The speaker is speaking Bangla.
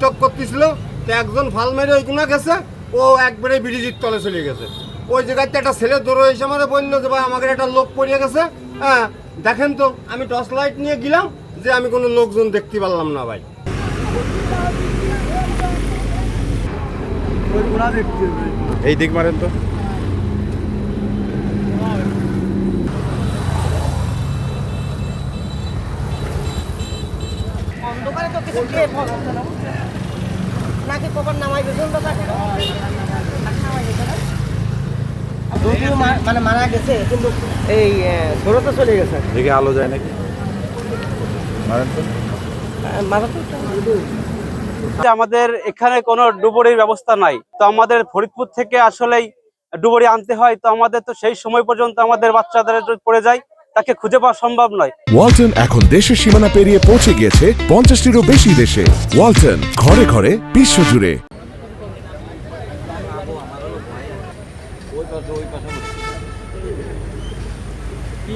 টিকটক করতেছিল, তো একজন ফাল মেরে ওইগুলো গেছে, ও একবারে ব্রিজের তলে চলে গেছে। ওই জায়গাতে একটা ছেলে দৌড়ে এসে আমাদের বললো যে ভাই আমাদের একটা লোক পড়ে গেছে, হ্যাঁ দেখেন তো। আমি টর্চ লাইট নিয়ে গেলাম, যে আমি কোনো লোকজন দেখতে পারলাম না ভাই। এই দিক মারেন তো। অন্ধকারে তো কিছু খেয়ে ফল হচ্ছে না, নাকি কখন নামাইবে মানে মারা গেছে, কিন্তু এই ঘোরতে চলে গেছে। দিকে আলো যায় নাকি, মারেন তো। মারা তো আমাদের এখানে কোনো ডুবুরির ব্যবস্থা নাই, তো আমাদের ফরিদপুর থেকে আসলেই ডুবুরি আনতে হয়। তো আমাদের তো সেই সময় পর্যন্ত আমাদের বাচ্চাদের পড়ে যায়, তাকে খুঁজে পাওয়া সম্ভব নয়। ওয়ালটন এখন দেশের সীমানা পেরিয়ে পৌঁছে গিয়েছে 50টিরও বেশি দেশে। ওয়ালটন, ঘরে ঘরে বিশ্বজুড়ে। কি